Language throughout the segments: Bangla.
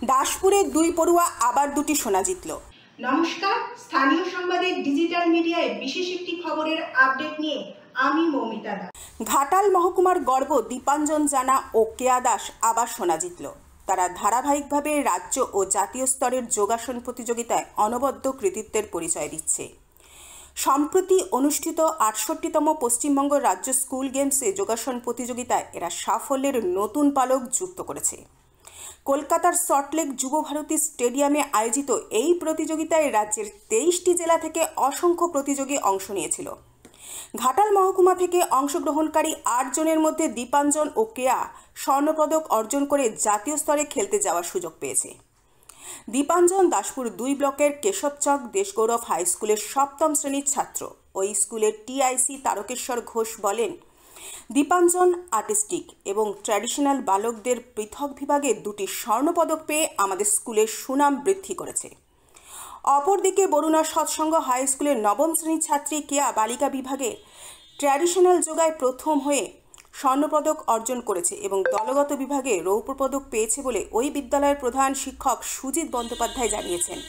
দাসপুরের দুই পড়ুয়া আবার দুটি সোনা জিতল। নমস্কার, স্থানীয় সংবাদের ডিজিটাল মিডিয়ায় বিশেষ একটি খবরের আপডেট নিয়ে আমি মৌমিতা দাস। ঘাটাল মহকুমার গর্ব দীপাঞ্জন জানা ও কেয়া দাস আবার সোনা জিতল। তারা ধারাবাহিকভাবে রাজ্য ও জাতীয় স্তরের যোগাসন প্রতিযোগিতায় অনবদ্য কৃতিত্বের পরিচয় দিচ্ছে। সম্প্রতি অনুষ্ঠিত ৬৮তম পশ্চিমবঙ্গ রাজ্য স্কুল গেমসে যোগাসন প্রতিযোগিতায় এরা সাফল্যের নতুন পালক যুক্ত করেছে। কলকাতার সল্টলেক যুবভারতী স্টেডিয়ামে আয়োজিত এই প্রতিযোগিতায় রাজ্যের ২৩টি জেলা থেকে অসংখ্য প্রতিযোগী অংশ নিয়েছিল। ঘাটাল মহকুমা থেকে অংশগ্রহণকারী ৮ জনের মধ্যে দীপাঞ্জন ও কেয়া স্বর্ণপদক অর্জন করে জাতীয় স্তরে খেলতে যাওয়ার সুযোগ পেয়েছে। দীপাঞ্জন দাসপুর ২ ব্লকের কেশবচক দেশগৌরব হাই স্কুলের ৭ম শ্রেণীর ছাত্র। ওই স্কুলের টিআইসি তারকেশ্বর ঘোষ বলেন, দীপাঞ্জন আর্টিস্টিক এবং ট্র্যাডিশনাল বালকদের পৃথক বিভাগে 2টি স্বর্ণপদক পেয়ে আমাদের স্কুলের সুনাম বৃদ্ধি করেছে। অপরদিকে বরুণা সৎসঙ্গ হাই স্কুলের ৯ম শ্রেণীর ছাত্রী কেয়া বালিকা বিভাগে ট্র্যাডিশনাল যোগায় প্রথম হয়ে স্বর্ণপদক অর্জন করেছে এবং দলগত বিভাগে রৌপ্য পদক পেয়েছে বলে ওই বিদ্যালয়ের প্রধান শিক্ষক সুজিত বন্দ্যোপাধ্যায় জানিয়েছেন।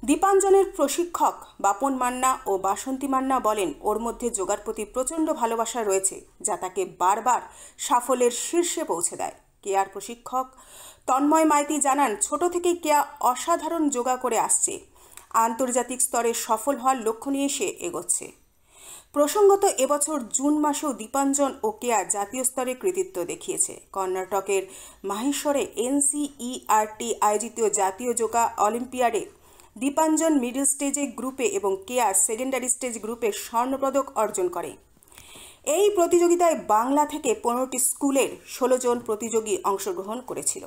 দীপাঞ্জনের প্রশিক্ষক বাপন মান্না ও বাসন্তী মান্না বলেন, ওর মধ্যে যোগার প্রতি প্রচণ্ড ভালোবাসা রয়েছে, যা তাকে বারবার সাফল্যের শীর্ষে পৌঁছে দেয়। কেয়ার প্রশিক্ষক তন্ময় মাইতি জানান, ছোট থেকেই কেয়া অসাধারণ যোগা করে আসছে। আন্তর্জাতিক স্তরে সফল হওয়ার লক্ষ্য নিয়ে সে এগোচ্ছে। প্রসঙ্গত এবছর জুন মাসেও দীপাঞ্জন ও কেয়া জাতীয় স্তরে কৃতিত্ব দেখিয়েছে। কর্ণাটকের মাহেশ্বরে NCERT আয়োজিত জাতীয় যোগা অলিম্পিয়াডে দীপাঞ্জন মিডল স্টেজে গ্রুপে এবং কেয়া সেকেন্ডারি স্টেজ গ্রুপে স্বর্ণপদক অর্জন করে। এই প্রতিযোগিতায় বাংলা থেকে 15টি স্কুলের 16 জন প্রতিযোগী অংশগ্রহণ করেছিল।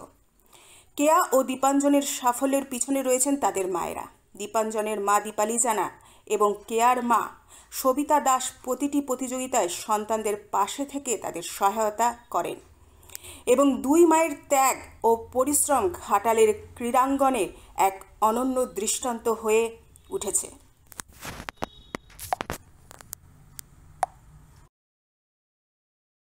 কেয়া ও দীপাঞ্জনের সাফল্যের পিছনে রয়েছেন তাদের মায়েরা। দীপাঞ্জনের মা দীপালি জানা এবং কেয়ার মা সবিতা দাস প্রতিটি প্রতিযোগিতায় সন্তানদের পাশে থেকে তাদের সহায়তা করেন এবং দুই মায়ের ত্যাগ ও পরিশ্রম ঘাটালের ক্রীড়াঙ্গনের এক অনন্য দৃষ্টান্ত হয়ে উঠেছে।